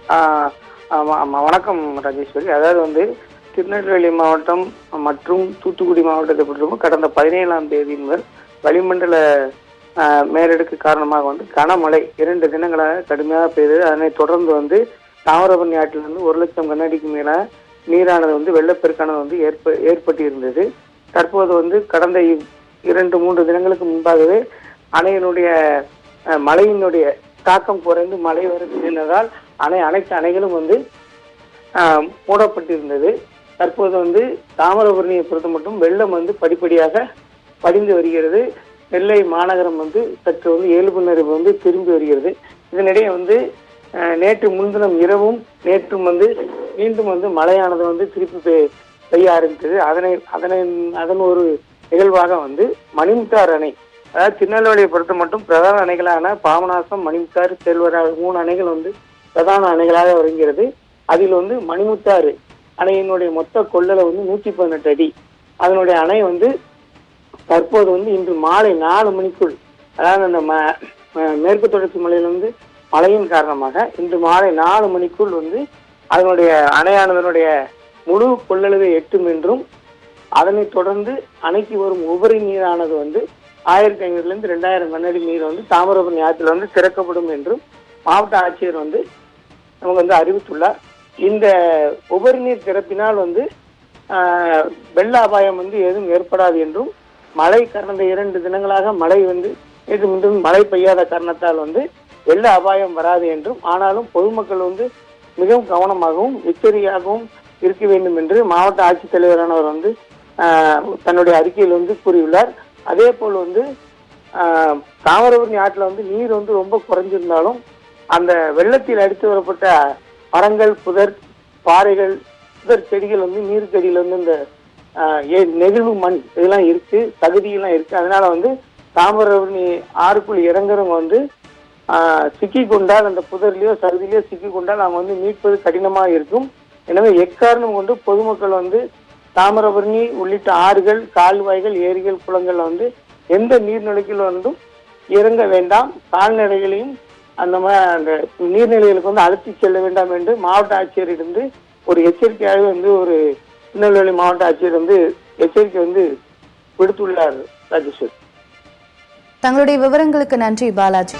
வணக்கம் ராஜேஸ்வரி. அதாவது வந்து திருநெல்வேலி மாவட்டம் மற்றும் தூத்துக்குடி மாவட்டத்தை பொறுத்தவரை கடந்த 17ஆம் தேதி முதல் வளிமண்டல மேலடுக்கு காரணமாக வந்து கனமழை 2 தினங்களாக கடுமையாக பெய்தது. அதனை தொடர்ந்து வந்து தாமிரபரணி ஆற்றிலிருந்து 1 லட்சம் கனஅடிக்கு மேல நீரானது வந்து வெள்ளப்பெருக்கானது வந்து ஏற்பட்டு இருந்தது. தற்போது வந்து கடந்த 2-3 தினங்களுக்கு முன்பாகவே அணையினுடைய மழையினுடைய தாக்கம் குறைந்து மழை வருது என்பதால் அனைத்து அணைகளும் வந்து மூடப்பட்டிருந்தது. தற்போது வந்து தாமிரபரணியை பொறுத்த மட்டும் வெள்ளம் வந்து படிப்படியாக படிந்து வருகிறது. நெல்லை மாநகரம் வந்து சற்று வந்து இயல்பு நிறைவு வந்து திரும்பி வருகிறது. இதனிடையே வந்து நேற்று முன்தினம் இரவும் நேற்றும் வந்து மீண்டும் வந்து மழையானது வந்து திருப்பி பெய்ய ஆரம்பித்தது. அதன் ஒரு நிகழ்வாக வந்து மணிமுத்தாறு அணை, அதாவது திருநெல்வேலியை பொறுத்த மட்டும் பிரதான அணைகளான பாபநாசம், மணிமுத்தாறு, செல்வராக 3 அணைகள் வந்து பிரதான அணைகளாக வருகிறது. அதில் வந்து மணிமுத்தாறு அணையினுடைய மொத்த கொள்ளளவு வந்து 118 அடி. அதனுடைய அணை வந்து தற்போது வந்து இன்று மாலை 4 மணிக்குள், அதாவது அந்த மேற்கு தொடர்ச்சி மலையிலிருந்து மழையின் காரணமாக இன்று மாலை 4 மணிக்குள் வந்து அதனுடைய அணையானதனுடைய முழு கொள்ளளவை எட்டும் என்றும், அதனை தொடர்ந்து அணைக்கு வரும் உபரி நீரானது வந்து 1500 2000 கனஅடி நீர் வந்து தாமிரபரணி ஆற்றில் வந்து திறக்கப்படும் என்றும் மாவட்ட ஆட்சியர் வந்து நமக்கு வந்து அறிவித்துள்ளார். இந்த உபரி நீர் திறப்பினால் வந்து வெள்ள அபாயம் வந்து எதுவும் ஏற்படாது என்றும், மழை கடந்த 2 தினங்களாக மழை வந்து மீண்டும் மழை பெய்யாத காரணத்தால் வந்து வெள்ள அபாயம் வராது என்றும், ஆனாலும் பொதுமக்கள் வந்து மிகவும் கவனமாகவும் எச்சரிக்கையாகவும் இருக்க வேண்டும் என்று மாவட்ட ஆட்சித்தலைவரானவர் வந்து தன்னுடைய அறிக்கையில் வந்து கூறியுள்ளார். அதே போல் வந்து தாமிரபரணி ஆற்றில் வந்து நீர் வந்து ரொம்ப குறைஞ்சிருந்தாலும் அந்த வெள்ளத்தில் அடித்து வரப்பட்ட மரங்கள், புதர், பாறைகள், புதர் செடிகள் வந்து நீர்க்கடியில் வந்து இந்த நெகிழ்வு மண் இதெல்லாம் இருக்கு, தகுதியெல்லாம் இருக்கு. அதனால வந்து தாமிரபரணி ஆறுக்குள் இறங்குறவங்க வந்து சிக்கி கொண்டால், அந்த புதர்லயோ சகுதியிலயோ சிக்கி கொண்டால் அவங்க வந்து மீட்பது கடினமாக இருக்கும். எனவே எக்காரணம் கொண்டு பொதுமக்கள் வந்து தாமிரபரணி உள்ளிட்ட ஆறுகள், கால்வாய்கள், ஏரிகள், குளங்கள் வந்து எந்த நீர்நிலைகள் வந்தும் இறங்க வேண்டாம். கால்நடைகளையும் அந்த நீர்நிலைகளுக்கு வந்து அழைத்து செல்ல வேண்டாம் என்று மாவட்ட ஆட்சியரிடந்து ஒரு எச்சரிக்கையாக வந்து ஒரு திருநெல்வேலி மாவட்ட ஆட்சியர் வந்து எச்சரிக்கை வந்து விடுத்துள்ளார். ராஜேஸ்வரி, தங்களுடைய விவரங்களுக்கு நன்றி பாலாஜி.